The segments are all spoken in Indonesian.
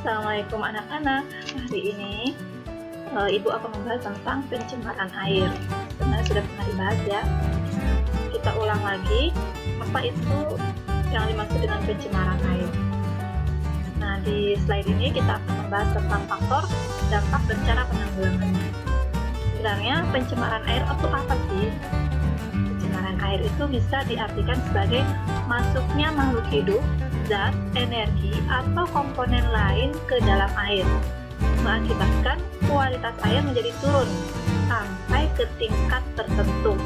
Assalamualaikum anak-anak. Hari ini Ibu akan membahas tentang pencemaran air. Sebenarnya sudah pernah dibahas ya. Kita ulang lagi, apa itu yang dimaksud dengan pencemaran air. Nah, di slide ini kita akan membahas tentang faktor, dampak, dan cara penanggulangannya. Sebenarnya pencemaran air itu apa sih? Pencemaran air itu bisa diartikan sebagai masuknya makhluk hidup, zat, energi, atau komponen lain ke dalam air, mengakibatkan kualitas air menjadi turun sampai ke tingkat tertentu.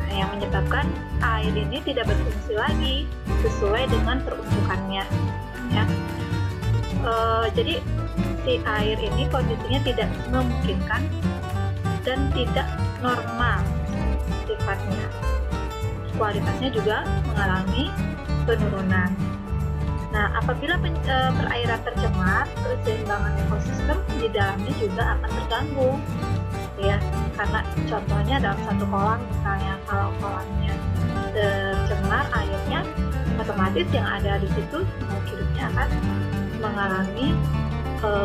Nah, yang menyebabkan air ini tidak berfungsi lagi sesuai dengan peruntukannya. Ya. Jadi si air ini kondisinya tidak memungkinkan dan tidak normal sifatnya. Kualitasnya juga mengalami penurunan. Nah, apabila perairan tercemar, keseimbangan ekosistem di dalamnya juga akan terganggu, ya. Karena contohnya dalam satu kolam, misalnya kalau kolamnya tercemar airnya, otomatis yang ada di situ makhluk hidupnya akan mengalami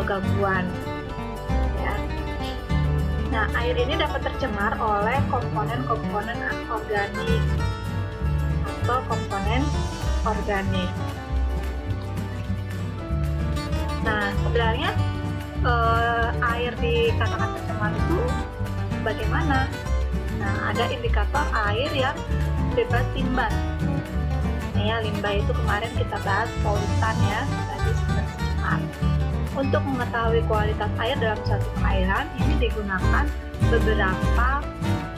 gangguan. Ya. Nah, air ini dapat tercemar oleh komponen-komponen organik atau komponen organik. Nah, sebenarnya air dikatakan tercemar itu bagaimana? Nah, ada indikator air yang bebas limbah. Nah, ya, limbah itu kemarin kita bahas polutan ya, tadi tercemar. Untuk mengetahui kualitas air dalam suatu perairan, ini digunakan beberapa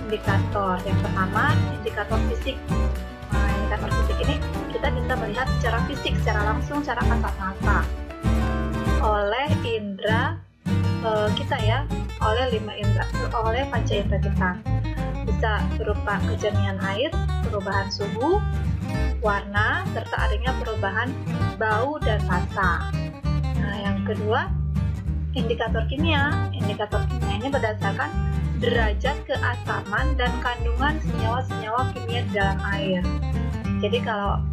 indikator. Yang pertama, indikator fisik. Nah, indikator fisik ini kita bisa melihat secara fisik, secara langsung, secara kasat mata oleh indera kita ya, oleh 5 indera, oleh panca indera kita. Bisa berupa kejernihan air, perubahan suhu, warna, serta adanya perubahan bau dan rasa. Nah, yang kedua, indikator kimia. Indikator kimia ini berdasarkan derajat keasaman dan kandungan senyawa-senyawa kimia di dalam air. Jadi kalau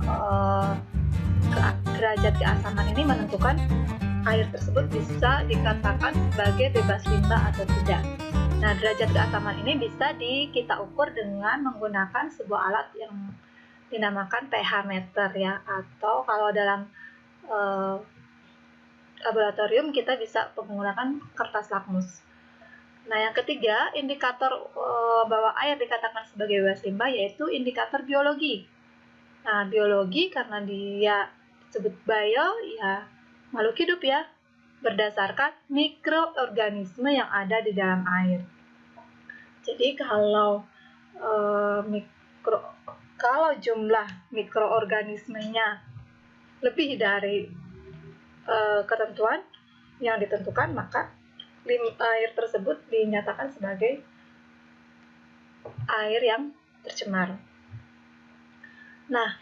derajat keasaman ini menentukan air tersebut bisa dikatakan sebagai bebas limbah atau tidak. Nah, derajat keasaman ini bisa kita ukur dengan menggunakan sebuah alat yang dinamakan pH meter ya, atau kalau dalam laboratorium kita bisa menggunakan kertas lakmus. Nah, yang ketiga, indikator bahwa air dikatakan sebagai bebas limbah yaitu indikator biologi. Nah, biologi karena dia disebut bio ya, makhluk hidup ya, berdasarkan mikroorganisme yang ada di dalam air. Jadi kalau jumlah mikroorganismenya lebih dari ketentuan yang ditentukan, maka air tersebut dinyatakan sebagai air yang tercemar. Nah,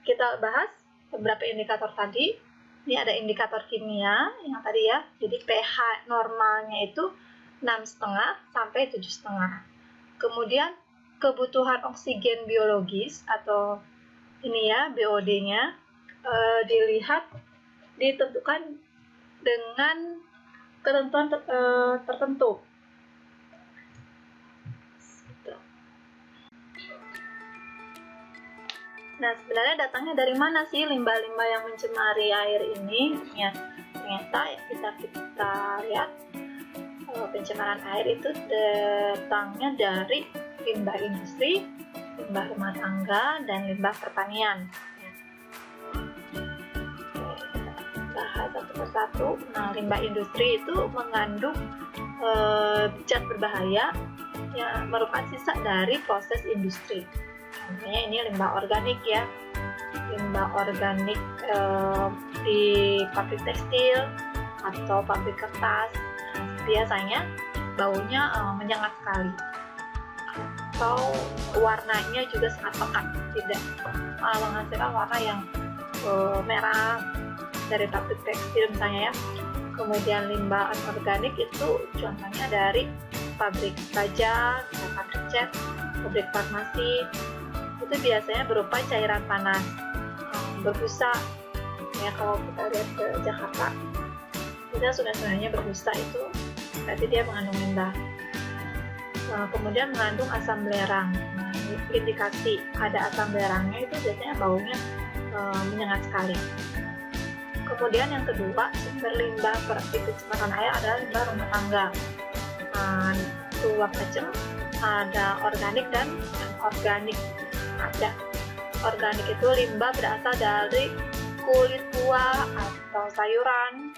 kita bahas beberapa indikator tadi. Ini ada indikator kimia yang tadi ya, jadi pH normalnya itu 6,5 sampai 7,5. Kemudian kebutuhan oksigen biologis atau ini ya, BOD-nya ditentukan dengan ketentuan tertentu. Nah, sebenarnya datangnya dari mana sih limbah-limbah yang mencemari air ini? Ya, ternyata kita lihat pencemaran air itu datangnya dari limbah industri, limbah rumah tangga, dan limbah pertanian. Bahas satu persatu. Nah, limbah industri itu mengandung zat berbahaya yang merupakan sisa dari proses industri. Contohnya ini limbah organik ya, limbah organik di pabrik tekstil atau pabrik kertas. Biasanya baunya menyengat sekali, atau warnanya juga sangat pekat, tidak menghasilkan warna yang merah dari pabrik tekstil misalnya ya. Kemudian limbah anorganik itu contohnya dari pabrik baja, pabrik cat, pabrik farmasi. Itu biasanya berupa cairan panas, berbusa ya. Kalau kita lihat ke Jakarta, kita sungai-sungainya berbusa itu berarti dia mengandung limbah. Kemudian mengandung asam belerang. Nah, indikasi ada asam belerangnya itu biasanya baunya menyengat sekali. Kemudian yang kedua, sumber limbah pencemaran air adalah limbah rumah tangga. Dua macam, ada organik dan organik. Ada organik itu limbah berasal dari kulit buah atau sayuran,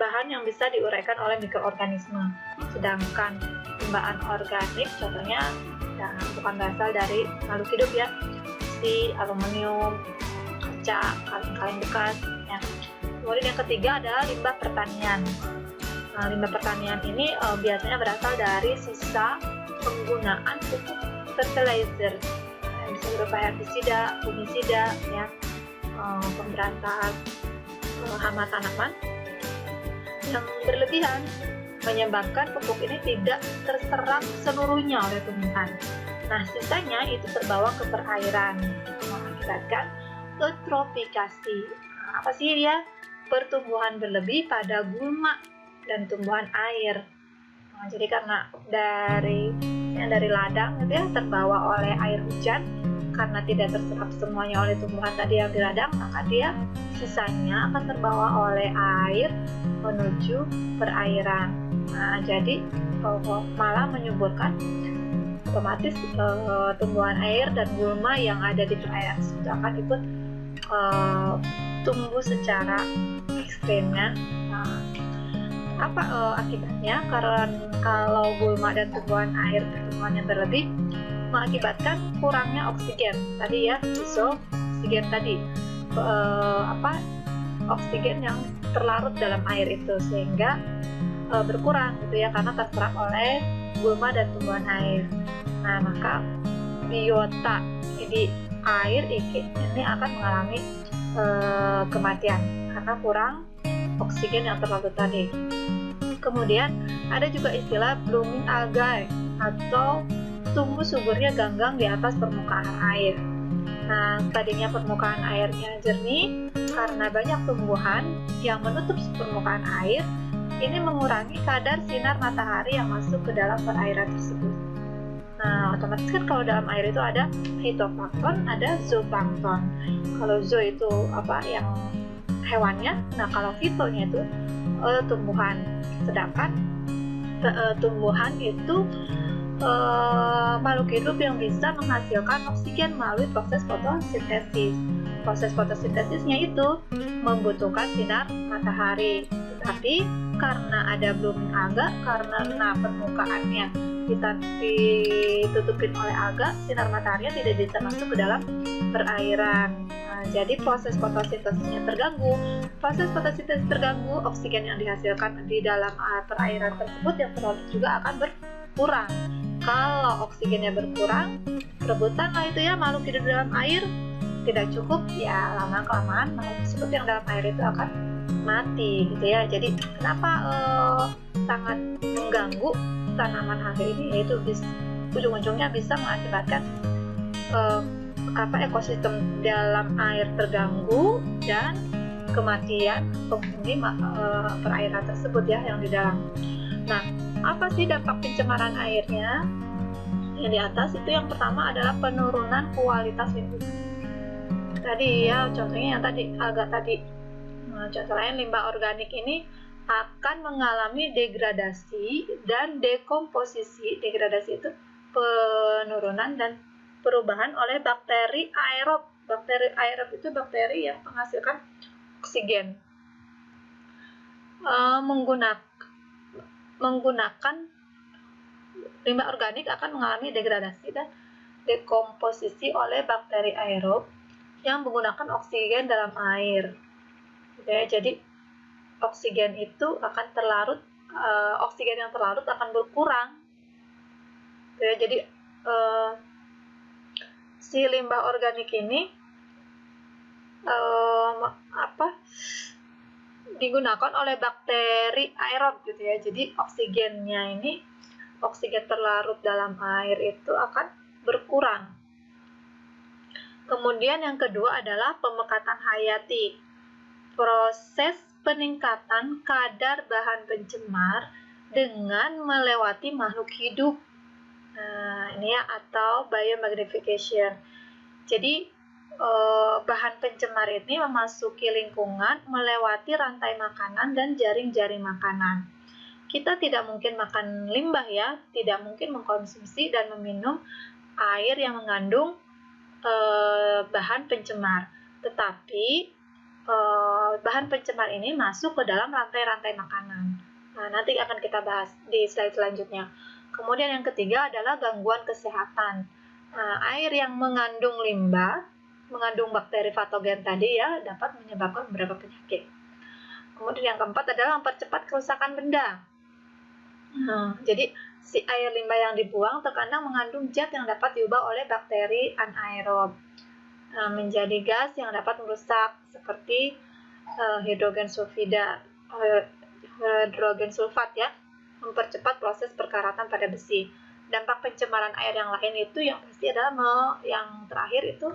bahan yang bisa diuraikan oleh mikroorganisme. Sedangkan limbah anorganik contohnya bukan berasal dari makhluk hidup ya, seperti aluminium, kaca, kaleng-kaleng bekas ya. Kemudian yang ketiga adalah limbah pertanian. Limbah pertanian ini biasanya berasal dari sisa penggunaan pupuk fertilizer, bisa berupa herbisida, fungisida ya, pemberantas hama tanaman yang berlebihan menyebabkan pupuk ini tidak terserap seluruhnya oleh tumbuhan. Nah, sisanya itu terbawa ke perairan, mengakibatkan eutrofikasi. Apa sih dia? Pertumbuhan berlebih pada gulma dan tumbuhan air. Jadi karena dari ladang gitu ya, terbawa oleh air hujan, karena tidak terserap semuanya oleh tumbuhan tadi yang di ladang, maka dia sisanya akan terbawa oleh air menuju perairan. Nah, jadi malah menyuburkan otomatis tumbuhan air dan gulma yang ada di perairan itu akan ikut tumbuh secara ekstrimnya. Apa akibatnya? Karena kalau gulma dan tumbuhan air pertumbuhannya berlebih, mengakibatkan kurangnya oksigen tadi ya, oksigen tadi, oksigen yang terlarut dalam air itu, sehingga berkurang gitu ya, karena terserap oleh gulma dan tumbuhan air. Nah, maka biota di air ini akan mengalami kematian karena kurang oksigen yang terlarut tadi. Kemudian ada juga istilah blooming algae atau tumbuh suburnya ganggang di atas permukaan air. Nah, tadinya permukaan airnya jernih, karena banyak tumbuhan yang menutup permukaan air, ini mengurangi kadar sinar matahari yang masuk ke dalam perairan tersebut. Nah, otomatis kan kalau dalam air itu ada fitoplankton, ada zooplankton. Kalau zoo itu yang hewannya, nah kalau fitonya itu tumbuhan. Sedangkan tumbuhan itu makhluk hidup yang bisa menghasilkan oksigen melalui proses fotosintesis. Proses fotosintesisnya itu membutuhkan sinar matahari. Tetapi karena ada blooming alga, karena permukaannya ditutupin oleh alga, sinar mataharinya tidak bisa masuk ke dalam perairan. Jadi proses fotosintesisnya terganggu. Proses fotosintesis terganggu, oksigen yang dihasilkan di dalam perairan tersebut yang terlarut juga akan berkurang. Kalau oksigennya berkurang, rebutan lah itu ya makhluk hidup dalam air tidak cukup, ya lama-kelamaan makhluk tersebut yang dalam air itu akan mati gitu ya. Jadi kenapa sangat mengganggu tanaman alga ini, yaitu ujung-ujungnya bisa mengakibatkan ekosistem dalam air terganggu dan kematian penghuni perairan tersebut ya yang di dalam. Nah, apa sih dampak pencemaran airnya? Yang di atas itu yang pertama adalah penurunan kualitas lingkungan. Tadi ya, contohnya yang tadi alga tadi. Nah, contoh lain limbah organik ini akan mengalami degradasi dan dekomposisi. Degradasi itu penurunan dan perubahan oleh bakteri aerob. Bakteri aerob itu bakteri yang menghasilkan oksigen. Menggunakan limbah organik akan mengalami degradasi dan dekomposisi oleh bakteri aerob yang menggunakan oksigen dalam air. Jadi oksigen itu akan terlarut, oksigen yang terlarut akan berkurang. Jadi si limbah organik ini digunakan oleh bakteri aerob gitu ya. Jadi oksigennya ini, oksigen terlarut dalam air itu akan berkurang. Kemudian yang kedua adalah pemekatan hayati. Proses peningkatan kadar bahan pencemar dengan melewati makhluk hidup. Nah, ini ya, atau biomagnification. Jadi bahan pencemar ini memasuki lingkungan melewati rantai makanan dan jaring-jaring makanan. Kita tidak mungkin makan limbah ya, tidak mungkin mengkonsumsi dan meminum air yang mengandung bahan pencemar. Tetapi bahan pencemar ini masuk ke dalam rantai-rantai makanan. Nah, nanti akan kita bahas di slide selanjutnya. Kemudian yang ketiga adalah gangguan kesehatan. Nah, air yang mengandung limbah, mengandung bakteri patogen tadi ya, dapat menyebabkan beberapa penyakit. Kemudian yang keempat adalah mempercepat kerusakan benda. Jadi si air limbah yang dibuang terkadang mengandung zat yang dapat diubah oleh bakteri anaerob menjadi gas yang dapat merusak, seperti hidrogen sulfat ya, mempercepat proses perkaratan pada besi. Dampak pencemaran air yang lain itu yang pasti adalah yang terakhir itu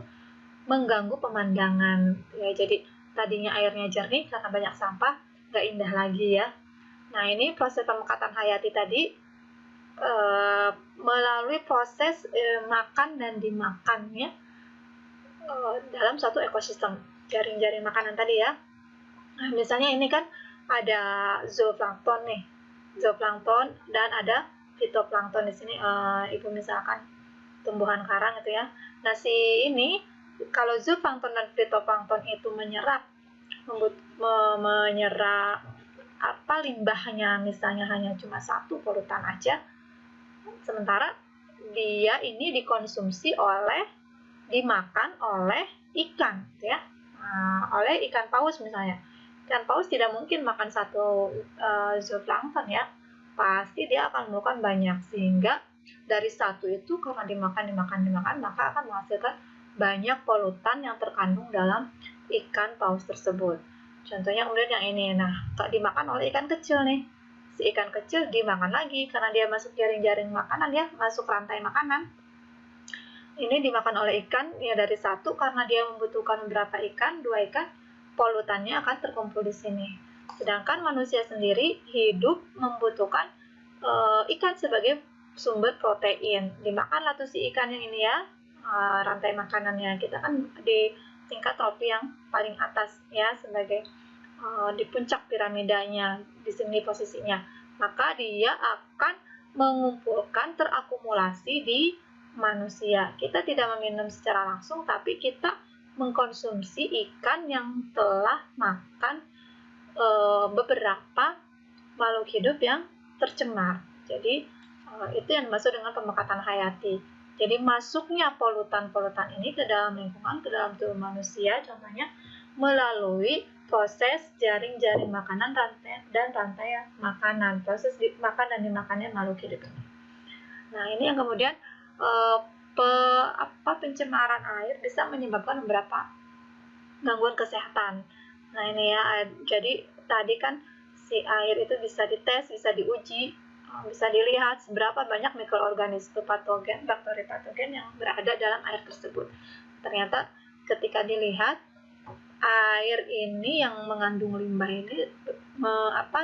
mengganggu pemandangan ya. Jadi tadinya airnya jernih karena banyak sampah, nggak indah lagi ya. Nah, ini proses pemekatan hayati tadi melalui proses makan dan dimakan ya, dalam suatu ekosistem jaring-jaring makanan tadi ya. Nah, misalnya ini kan ada zooplankton nih, zooplankton dan ada fitoplankton di sini. Ibu misalkan tumbuhan karang itu ya. Nah, si ini kalau zooplankton dan fitoplankton itu menyerap limbahnya, misalnya hanya cuma satu polutan aja, sementara dia ini dimakan oleh ikan ya. Oleh ikan paus misalnya. Ikan paus tidak mungkin makan satu zooplankton ya, pasti dia akan makan banyak, sehingga dari satu itu karena dimakan maka akan menghasilkan banyak polutan yang terkandung dalam ikan paus tersebut. Contohnya kemudian yang ini, nah dimakan oleh ikan kecil nih, si ikan kecil dimakan lagi karena dia masuk jaring-jaring makanan ya, masuk rantai makanan. Ini dimakan oleh ikan ya, dari satu karena dia membutuhkan beberapa ikan, 2 ikan, polutannya akan terkumpul di sini. Sedangkan manusia sendiri hidup membutuhkan ikan sebagai sumber protein. Dimakanlah tuh si ikan yang ini ya, rantai makanannya. Kita kan di tingkat trofi yang paling atas ya, sebagai di puncak piramidanya, di sini posisinya. Maka dia akan mengumpulkan, terakumulasi di manusia. Kita tidak meminum secara langsung, tapi kita mengkonsumsi ikan yang telah makan beberapa makhluk hidup yang tercemar. Jadi itu yang dimaksud dengan pemekatan hayati. Jadi masuknya polutan-polutan ini ke dalam lingkungan, ke dalam tubuh manusia, contohnya melalui proses jaring-jaring makanan dan rantai makanan, proses makan dan dimakannya makhluk hidup ini. Nah, ini yang kemudian pencemaran air bisa menyebabkan beberapa gangguan kesehatan. Nah, ini ya, jadi tadi kan si air itu bisa dites, bisa diuji, bisa dilihat seberapa banyak mikroorganisme patogen, bakteri patogen yang berada dalam air tersebut. Ternyata ketika dilihat air ini yang mengandung limbah ini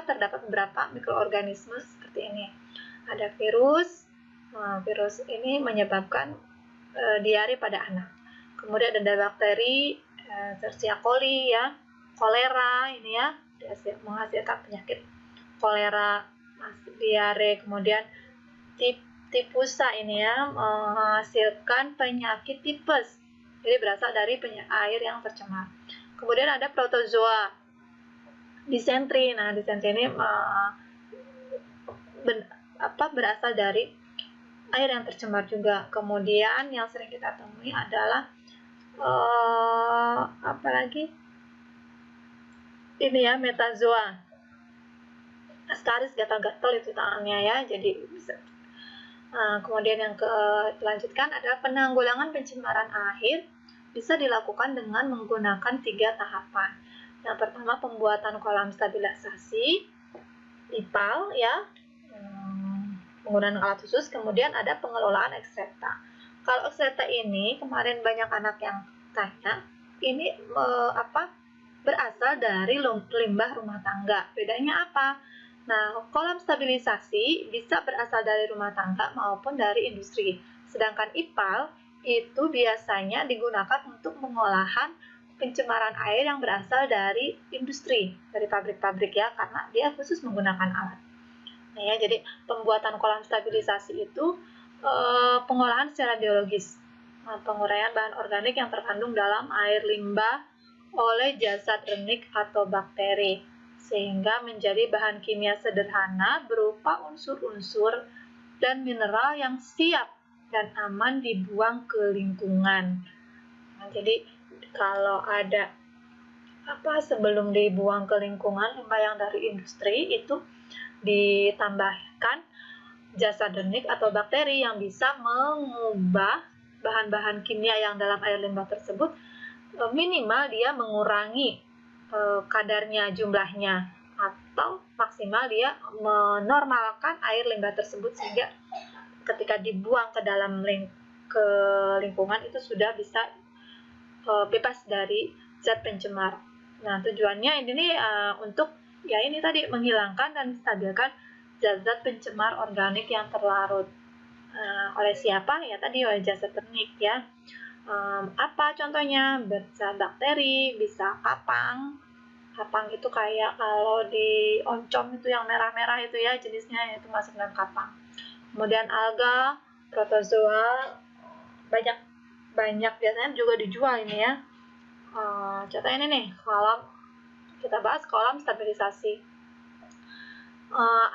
terdapat beberapa mikroorganisme seperti ini. Ada virus, virus ini menyebabkan diare pada anak. Kemudian ada bakteri Escherichia coli ya, kolera ini ya, menghasilkan penyakit kolera, diare. Kemudian tipusa ini ya, menghasilkan penyakit tipes, jadi berasal dari air yang tercemar. Kemudian ada protozoa, disentri. Nah, disentri ini berasal dari air yang tercemar juga. Kemudian yang sering kita temui adalah ini ya, metazoa. Ascaris gatal-gatal itu tangannya ya, jadi bisa. Kemudian yang dilanjutkan adalah penanggulangan pencemaran air bisa dilakukan dengan menggunakan 3 tahapan. Yang pertama, pembuatan kolam stabilisasi IPAL ya, penggunaan alat khusus. Kemudian ada pengelolaan ekstreta. Kalau ekstreta ini kemarin banyak anak yang faktanya ini berasal dari limbah rumah tangga. Bedanya apa? Nah, kolam stabilisasi bisa berasal dari rumah tangga maupun dari industri. Sedangkan IPAL itu biasanya digunakan untuk pengolahan pencemaran air yang berasal dari industri, dari pabrik-pabrik ya, karena dia khusus menggunakan alat. Nah ya, jadi pembuatan kolam stabilisasi itu pengolahan secara biologis, penguraian bahan organik yang terkandung dalam air limbah oleh jasad renik atau bakteri, sehingga menjadi bahan kimia sederhana berupa unsur-unsur dan mineral yang siap dan aman dibuang ke lingkungan. Nah, jadi kalau ada sebelum dibuang ke lingkungan limbah yang dari industri itu ditambahkan jasad renik atau bakteri yang bisa mengubah bahan-bahan kimia yang dalam air limbah tersebut, minimal dia mengurangi kadarnya, jumlahnya, atau maksimal dia menormalkan air limbah tersebut sehingga ketika dibuang ke dalam lingkungan itu sudah bisa bebas dari zat pencemar. Nah, tujuannya ini untuk ini tadi menghilangkan dan menstabilkan zat-zat pencemar organik yang terlarut. Oleh siapa? Ya tadi oleh jasad renik ya. Apa contohnya? Bisa bakteri, bisa kapang. Kapang itu kayak kalau di oncom itu yang merah-merah itu ya jenisnya, itu masuk dalam kapang. Kemudian alga, protozoa, banyak biasanya juga dijual ini ya. Contohnya ini nih, kita bahas kolam stabilisasi.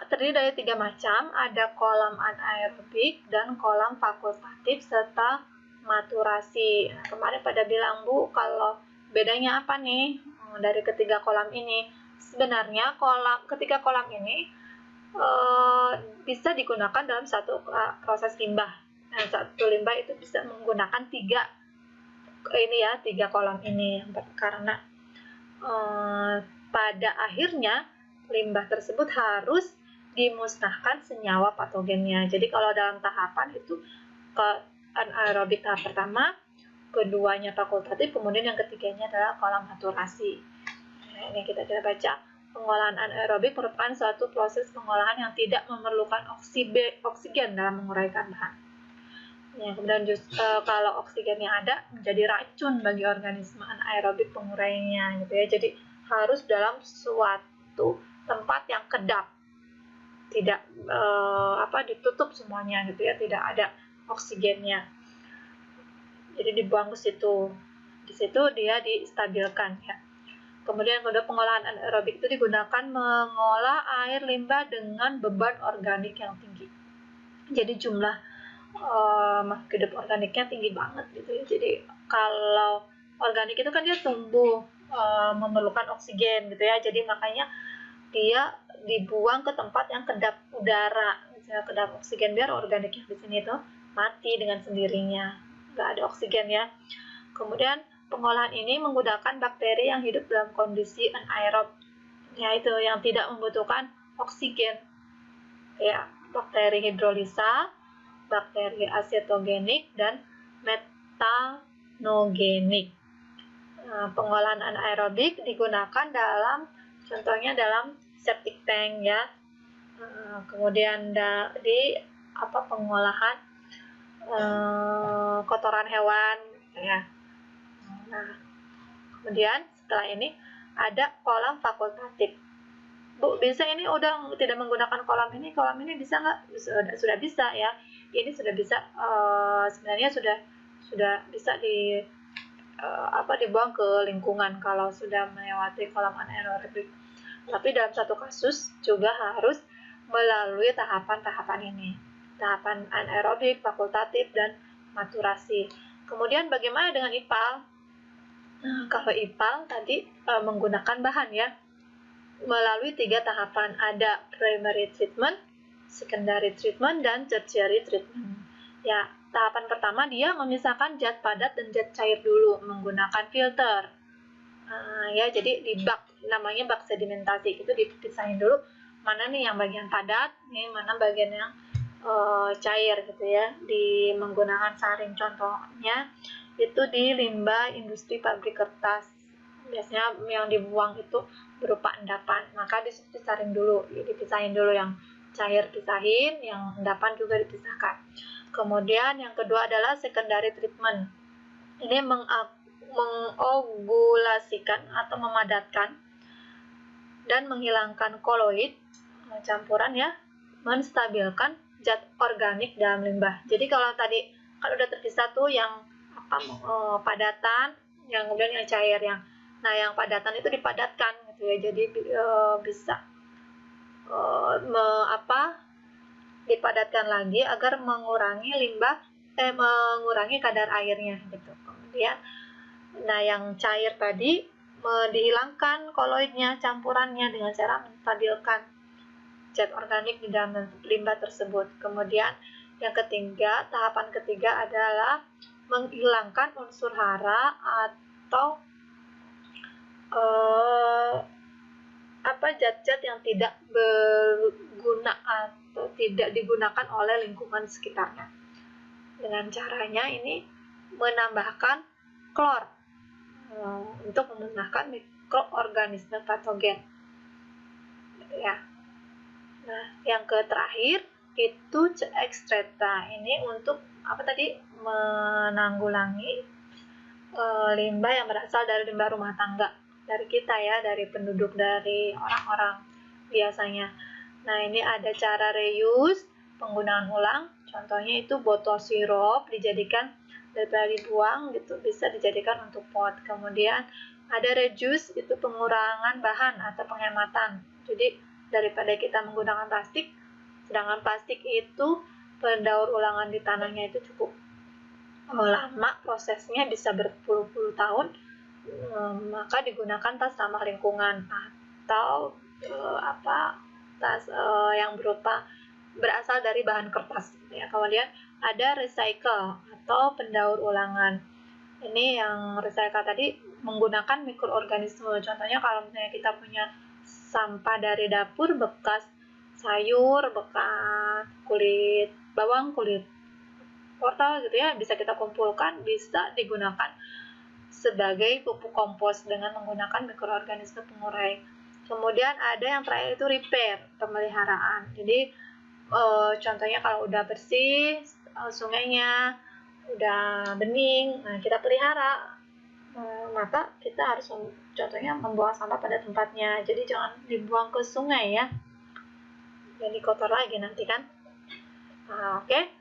Terdiri dari 3 macam, ada kolam anaerobik dan kolam fakultatif serta maturasi. Nah, kemarin pada bilang Bu, kalau bedanya apa nih dari ketiga kolam ini? Sebenarnya ketiga kolam ini bisa digunakan dalam satu proses limbah. Nah, satu limbah itu bisa menggunakan tiga kolam ini, karena pada akhirnya limbah tersebut harus dimusnahkan senyawa patogennya. Jadi kalau dalam tahapan itu anaerobik tahap pertama, keduanya fakultatif, kemudian yang ketiganya adalah kolam maturasi. Nah, ini kita baca. Pengolahan anaerobik merupakan suatu proses pengolahan yang tidak memerlukan oksigen dalam menguraikan bahan. Ya, kemudian kalau oksigen yang ada menjadi racun bagi organisme anaerobik penguraiannya gitu ya. Jadi harus dalam suatu tempat yang kedap, tidak ditutup semuanya gitu ya, tidak ada oksigennya. Jadi dibuang ke situ, di situ dia distabilkan ya. Kemudian pengolahan anaerobik itu digunakan mengolah air limbah dengan beban organik yang tinggi. Jadi jumlah makhluk hidup organiknya tinggi banget gitu ya. Jadi kalau organik itu kan dia tumbuh memerlukan oksigen gitu ya. Jadi makanya dia dibuang ke tempat yang kedap udara, kedap oksigen, biar organik yang di sini tuh mati dengan sendirinya, nggak ada oksigen ya. Kemudian pengolahan ini menggunakan bakteri yang hidup dalam kondisi anaerob, yaitu yang tidak membutuhkan oksigen, ya, bakteri hidrolisa, bakteri asetogenik, dan metanogenik. Pengolahan anaerobik digunakan contohnya dalam septic tank ya. Kemudian di pengolahan kotoran hewan ya. Nah, kemudian setelah ini ada kolam fakultatif. Bu, bisa ini udah tidak menggunakan kolam ini bisa nggak? Sudah bisa ya. Ini sudah bisa, sebenarnya sudah bisa dibuang ke lingkungan kalau sudah melewati kolam anaerobik. Tapi dalam satu kasus juga harus melalui tahapan-tahapan ini. Tahapan anaerobik, fakultatif, dan maturasi. Kemudian bagaimana dengan IPAL? Nah, kalau IPAL tadi menggunakan bahan ya, melalui 3 tahapan, ada primary treatment, secondary treatment, dan tertiary treatment. Ya, tahapan pertama dia memisahkan zat padat dan zat cair dulu menggunakan filter. Ya, jadi di bak, namanya bak sedimentasi, itu dipisahin dulu mana nih yang bagian padat, nih mana bagian yang cair gitu ya, menggunakan saring contohnya itu di limbah industri pabrik kertas. Biasanya yang dibuang itu berupa endapan, maka disaring dulu, dipisahin dulu, yang cair pisahin, yang endapan juga dipisahkan. Kemudian yang kedua adalah secondary treatment. Ini mengogulasikan atau memadatkan dan menghilangkan koloid campuran ya, menstabilkan zat organik dalam limbah. Jadi kalau tadi kan udah terpisah tuh yang padatan, yang kemudian yang cair, yang padatan itu dipadatkan gitu ya. Jadi bisa dipadatkan lagi agar mengurangi mengurangi kadar airnya gitu. Kemudian yang cair tadi dihilangkan koloidnya, campurannya, dengan cara menstabilkan zat organik di dalam limbah tersebut. Kemudian yang ketiga, tahapan ketiga adalah menghilangkan unsur hara atau zat-zat yang tidak berguna atau tidak digunakan oleh lingkungan sekitarnya. Dengan caranya ini menambahkan klor untuk memusnahkan mikroorganisme patogen. Ya. Nah, yang terakhir itu ekstreta. Ini untuk menanggulangi limbah yang berasal dari limbah rumah tangga, dari kita ya, dari penduduk, dari orang-orang biasanya. Nah, ini ada cara reuse, penggunaan ulang. Contohnya itu botol sirup dijadikan, daripada dibuang gitu, bisa dijadikan untuk pot. Kemudian ada reduce, itu pengurangan bahan atau penghematan. Jadi daripada kita menggunakan plastik, sedangkan plastik itu pendaur ulangan di tanahnya itu cukup lama prosesnya, bisa berpuluh-puluh tahun, maka digunakan tas ramah lingkungan atau tas yang berasal dari bahan kertas ya. Kemudian ada recycle atau pendaur ulangan. Ini yang recycle tadi menggunakan mikroorganisme. Contohnya kalau misalnya kita punya sampah dari dapur, bekas sayur, bekas kulit bawang, kulit wortel gitu ya, bisa kita kumpulkan, bisa digunakan sebagai pupuk kompos dengan menggunakan mikroorganisme pengurai. Kemudian ada yang terakhir itu repair, pemeliharaan. Jadi contohnya kalau udah bersih sungainya, udah bening, nah kita pelihara, maka kita harus contohnya membuang sampah pada tempatnya. Jadi jangan dibuang ke sungai ya, jadi kotor lagi nanti kan. Oke.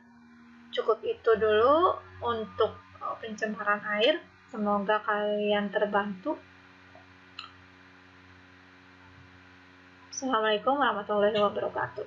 Cukup itu dulu untuk pencemaran air. Semoga kalian terbantu. Assalamualaikum warahmatullahi wabarakatuh.